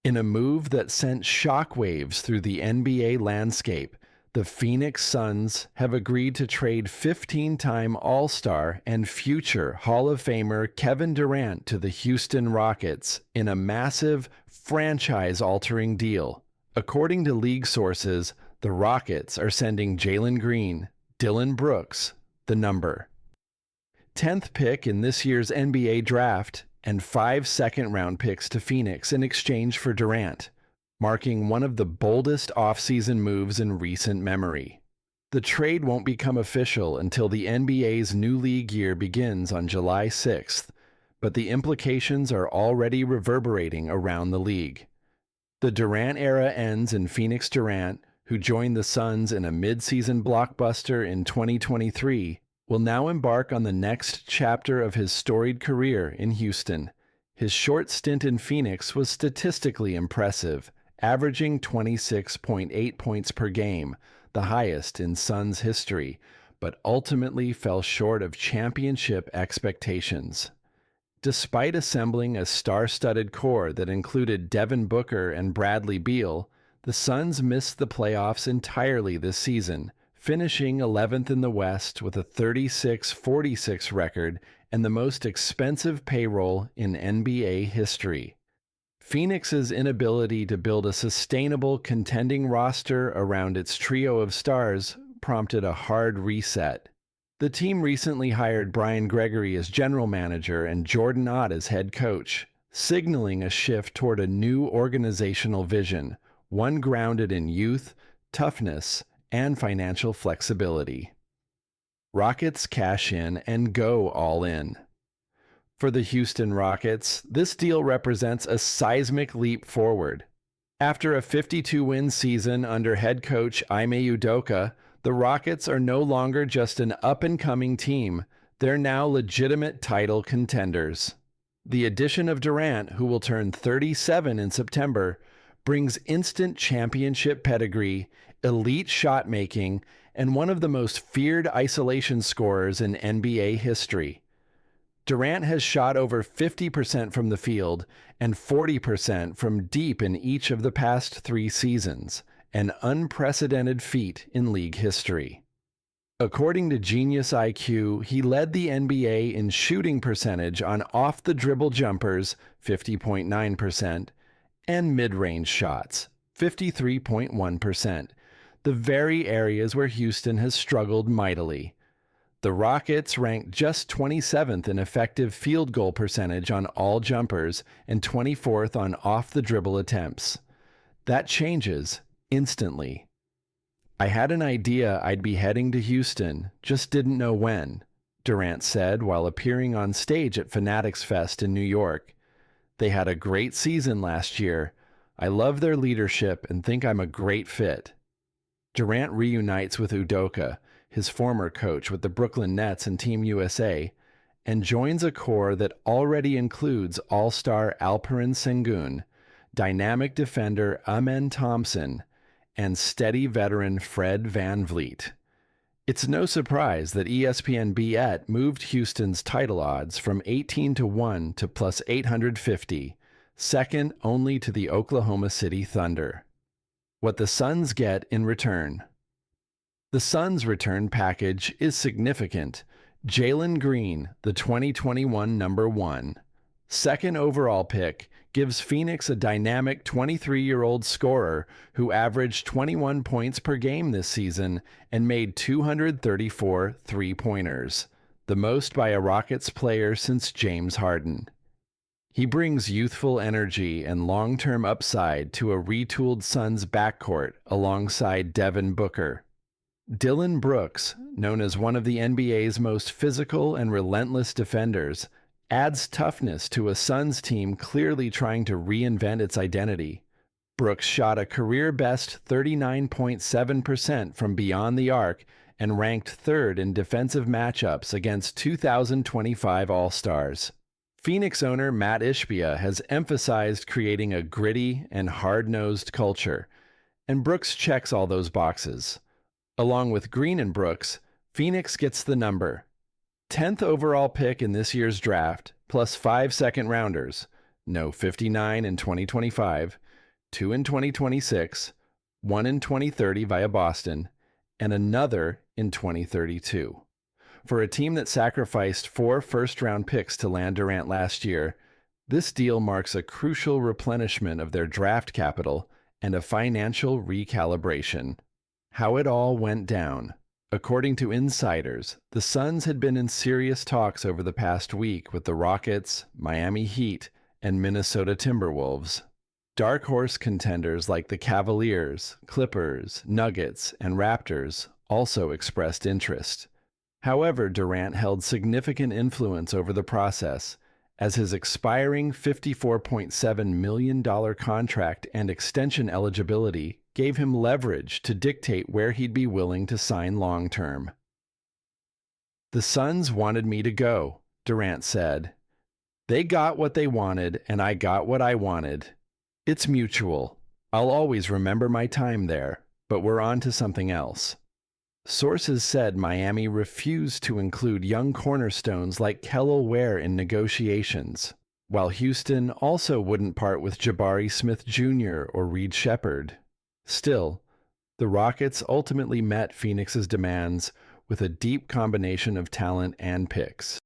In a move that sent shockwaves through the NBA landscape, the Phoenix Suns have agreed to trade 15-time All-Star and future Hall of Famer Kevin Durant to the Houston Rockets in a massive, franchise-altering deal. According to league sources, the Rockets are sending Jalen Green, Dillon Brooks, the number 10th pick in this year's NBA draft, and 5 second-round picks to Phoenix in exchange for Durant, marking one of the boldest offseason moves in recent memory. The trade won't become official until the NBA's new league year begins on July 6th, but the implications are already reverberating around the league. The Durant era ends in Phoenix Durant, who joined the Suns in a mid-season blockbuster in 2023, will now embark on the next chapter of his storied career in Houston. His short stint in Phoenix was statistically impressive, averaging 26.8 points per game, the highest in Suns history, but ultimately fell short of championship expectations. Despite assembling a star-studded core that included Devin Booker and Bradley Beal, the Suns missed the playoffs entirely this season, finishing 11th in the West with a 36-46 record and the most expensive payroll in NBA history. Phoenix's inability to build a sustainable contending roster around its trio of stars prompted a hard reset. The team recently hired Brian Gregory as general manager and Jordan Ott as head coach, signaling a shift toward a new organizational vision, one grounded in youth, toughness, and financial flexibility. Rockets cash in and go all in. For the Houston Rockets, this deal represents a seismic leap forward. After a 52-win season under head coach Ime Udoka, the Rockets are no longer just an up-and-coming team, they're now legitimate title contenders. The addition of Durant, who will turn 37 in September, brings instant championship pedigree, elite shot making, and one of the most feared isolation scorers in NBA history. Durant has shot over 50% from the field and 40% from deep in each of the past 3 seasons, an unprecedented feat in league history. According to Genius IQ, he led the NBA in shooting percentage on off-the-dribble jumpers, 50.9%, and mid-range shots, 53.1%, the very areas where Houston has struggled mightily. The Rockets ranked just 27th in effective field goal percentage on all jumpers and 24th on off-the-dribble attempts. That changes instantly. "I had an idea I'd be heading to Houston, just didn't know when," Durant said while appearing on stage at Fanatics Fest in New York. "They had a great season last year. I love their leadership and think I'm a great fit." Durant reunites with Udoka, his former coach with the Brooklyn Nets and Team USA, and joins a core that already includes all-star Alperen Sengun, dynamic defender Amen Thompson, and steady veteran Fred VanVleet. It's no surprise that ESPN Bet moved Houston's title odds from 18-1 to plus 850, second only to the Oklahoma City Thunder. What the Suns get in return. The Suns' return package is significant. Jalen Green, the 2021 number 1, second overall pick, gives Phoenix a dynamic 23-year-old scorer who averaged 21 points per game this season and made 234 three-pointers, the most by a Rockets player since James Harden. He brings youthful energy and long-term upside to a retooled Suns backcourt alongside Devin Booker. Dillon Brooks, known as one of the NBA's most physical and relentless defenders, adds toughness to a Suns team clearly trying to reinvent its identity. Brooks shot a career-best 39.7% from beyond the arc and ranked third in defensive matchups against 2025 All-Stars. Phoenix owner Matt Ishbia has emphasized creating a gritty and hard-nosed culture, and Brooks checks all those boxes. Along with Green and Brooks, Phoenix gets the number 10th overall pick in this year's draft, plus 5 second-rounders, no 59 in 2025, 2 in 2026, 1 in 2030 via Boston, and another in 2032. For a team that sacrificed 4 first-round picks to land Durant last year, this deal marks a crucial replenishment of their draft capital and a financial recalibration. How it all went down. According to insiders, the Suns had been in serious talks over the past week with the Rockets, Miami Heat, and Minnesota Timberwolves. Dark horse contenders like the Cavaliers, Clippers, Nuggets, and Raptors also expressed interest. However, Durant held significant influence over the process, as his expiring $54.7 million contract and extension eligibility gave him leverage to dictate where he'd be willing to sign long-term. "The Suns wanted me to go," Durant said. "They got what they wanted, and I got what I wanted. It's mutual. I'll always remember my time there, but we're on to something else." Sources said Miami refused to include young cornerstones like Kel'el Ware in negotiations, while Houston also wouldn't part with Jabari Smith Jr. or Reed Shepherd. Still, the Rockets ultimately met Phoenix's demands with a deep combination of talent and picks.